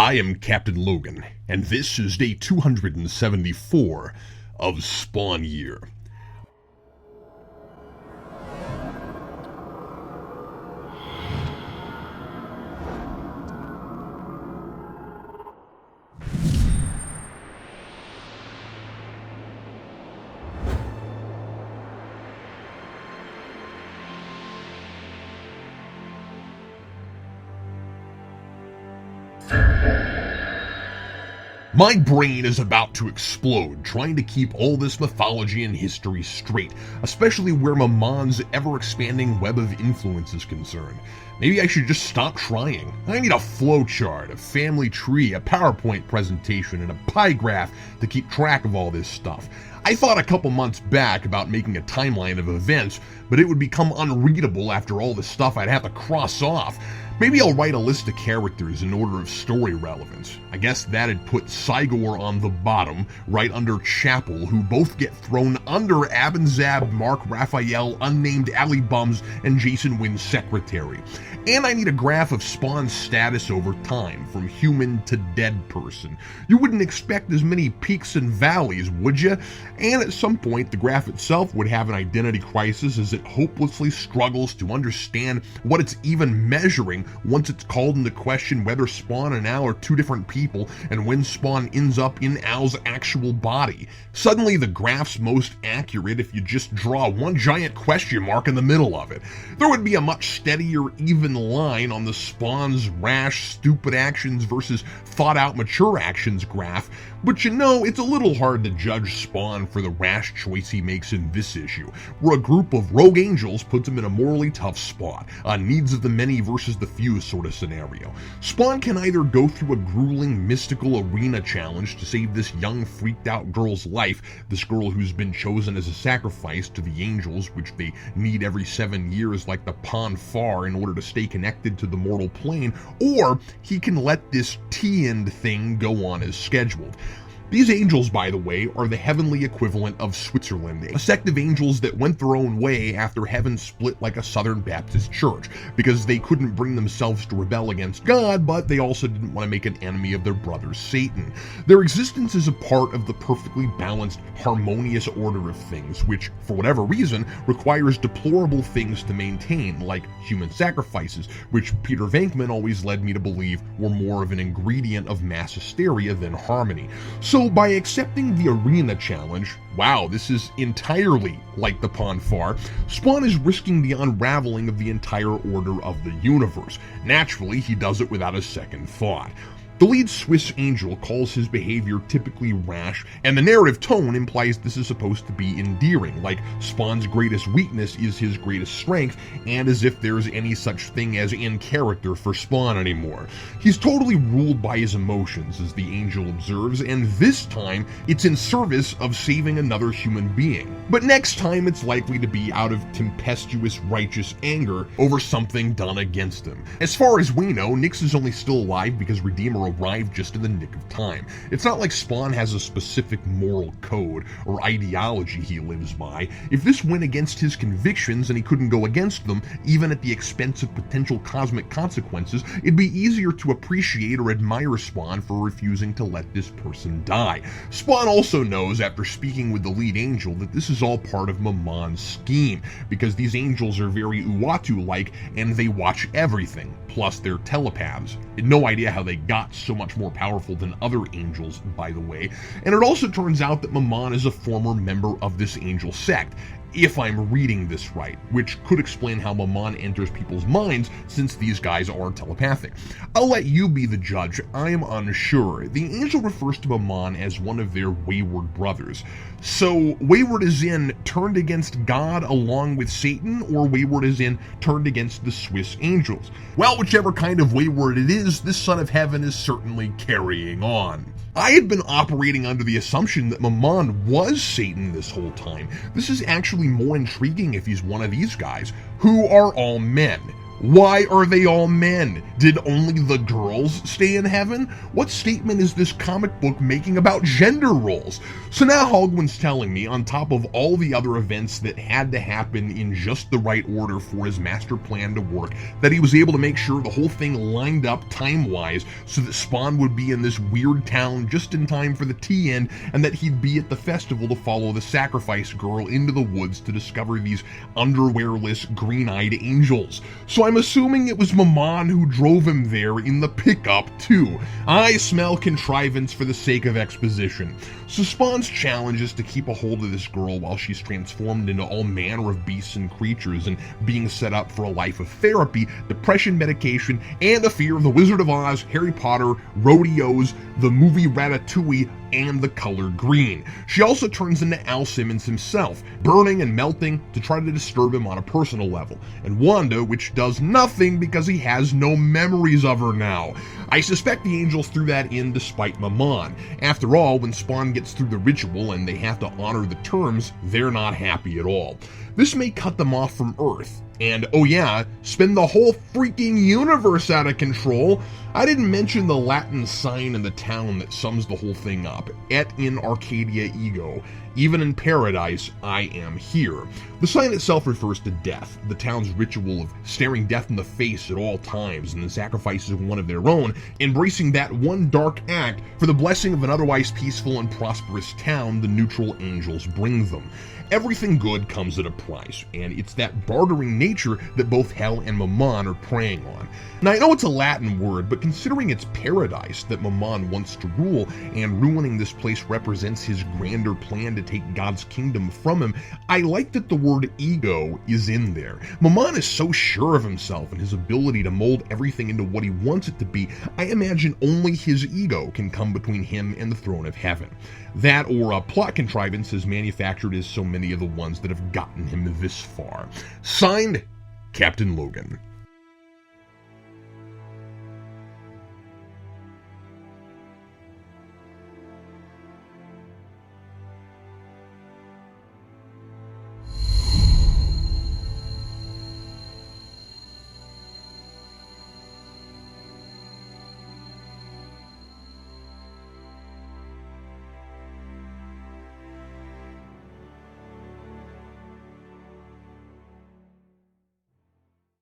I am Captain Logan, and this is day 274 of Spawn Year. My brain is about to explode trying to keep all this mythology and history straight, especially where Mamon's ever-expanding web of influence is concerned. Maybe I should just stop trying. I need a flowchart, a family tree, a PowerPoint presentation, and a pie graph to keep track of all this stuff. I thought a couple months back about making a timeline of events, but it would become unreadable after all the stuff I'd have to cross off. Maybe I'll write a list of characters in order of story relevance. I guess that'd put Cygor on the bottom, right under Chapel, who both get thrown under Abinzab, Mark Raphael, Unnamed Alley Bums, and Jason Wynn's secretary. And I need a graph of Spawn's status over time, from human to dead person. You wouldn't expect as many peaks and valleys, would you? And at some point, the graph itself would have an identity crisis as it hopelessly struggles to understand what it's even measuring once it's called into question whether Spawn and Al are two different people and when Spawn ends up in Al's actual body. Suddenly the graph's most accurate if you just draw one giant question mark in the middle of it. There would be a much steadier, even line on the Spawn's rash, stupid actions versus thought-out mature actions graph, but you know, it's a little hard to judge Spawn for the rash choice he makes in this issue, where a group of rogue angels puts him in a morally tough spot, a needs of the many versus the few sort of scenario. Spawn can either go through a grueling mystical arena challenge to save this young freaked out girl's life, this girl who's been chosen as a sacrifice to the angels, which they need every 7 years like the Pon farr in order to stay connected to the mortal plane, or he can let this T-end thing go on as scheduled. These angels, by the way, are the heavenly equivalent of Switzerland, a sect of angels that went their own way after heaven split like a Southern Baptist church, because they couldn't bring themselves to rebel against God, but they also didn't want to make an enemy of their brother Satan. Their existence is a part of the perfectly balanced, harmonious order of things, which, for whatever reason, requires deplorable things to maintain, like human sacrifices, which Peter Venkman always led me to believe were more of an ingredient of mass hysteria than harmony. So by accepting the arena challenge, wow, this is entirely like the Pon farr, Spawn is risking the unraveling of the entire order of the universe. Naturally, he does it without a second thought. The lead Swiss angel calls his behavior typically rash, and the narrative tone implies this is supposed to be endearing, like Spawn's greatest weakness is his greatest strength, and as if there's any such thing as in character for Spawn anymore. He's totally ruled by his emotions, as the angel observes, and this time it's in service of saving another human being. But next time it's likely to be out of tempestuous righteous anger over something done against him. As far as we know, Nyx is only still alive because Redeemer arrived just in the nick of time. It's not like Spawn has a specific moral code or ideology he lives by. If this went against his convictions and he couldn't go against them, even at the expense of potential cosmic consequences, it'd be easier to appreciate or admire Spawn for refusing to let this person die. Spawn also knows, after speaking with the lead angel, that this is all part of Mamon's scheme, because these angels are very Uatu-like and they watch everything, plus they're telepaths. No idea how they got so much more powerful than other angels, by the way, and it also turns out that Mamon is a former member of this angel sect, if I'm reading this right, which could explain how Mamon enters people's minds since these guys are telepathic. I'll let you be the judge, I'm unsure. The angel refers to Mamon as one of their wayward brothers. So wayward as in turned against God along with Satan, or wayward as in turned against the Swiss angels? Well, whichever kind of wayward it is, this son of heaven is certainly carrying on. I had been operating under the assumption that Mamon was Satan this whole time. This is actually more intriguing if he's one of these guys, who are all men. Why are they all men? Did only the girls stay in heaven? What statement is this comic book making about gender roles? So now Hogwin's telling me, on top of all the other events that had to happen in just the right order for his master plan to work, that he was able to make sure the whole thing lined up time-wise so that Spawn would be in this weird town just in time for the tea end, and that he'd be at the festival to follow the sacrifice girl into the woods to discover these underwearless, green-eyed angels. So I'm assuming it was Maman who drove him there in the pickup, too. I smell contrivance for the sake of exposition. So Spawn's challenge is to keep a hold of this girl while she's transformed into all manner of beasts and creatures and being set up for a life of therapy, depression medication, and a fear of the Wizard of Oz, Harry Potter, rodeos, the movie Ratatouille, and the color green. She also turns into Al Simmons himself, burning and melting to try to disturb him on a personal level, and Wanda, which does nothing because he has no memories of her now. I suspect the angels threw that in despite Maman. After all, when Spawn gets through the ritual and they have to honor the terms, they're not happy at all. This may cut them off from Earth, and oh yeah, spin the whole freaking universe out of control. I didn't mention the Latin sign in the town that sums the whole thing up. Et in Arcadia ego. Even in paradise, I am here. The sign itself refers to death, the town's ritual of staring death in the face at all times and then sacrificing one of their own, embracing that one dark act for the blessing of an otherwise peaceful and prosperous town the neutral angels bring them. Everything good comes at a price, and it's that bartering nature that both Hel and Maman are preying on. Now, I know it's a Latin word, but considering it's paradise that Maman wants to rule, and ruining this place represents his grander plan to take God's kingdom from him, I like that the word ego is in there. Maman is so sure of himself and his ability to mold everything into what he wants it to be, I imagine only his ego can come between him and the throne of heaven. That or a plot contrivance as manufactured as so many of the ones that have gotten him this far. Signed, Captain Logan.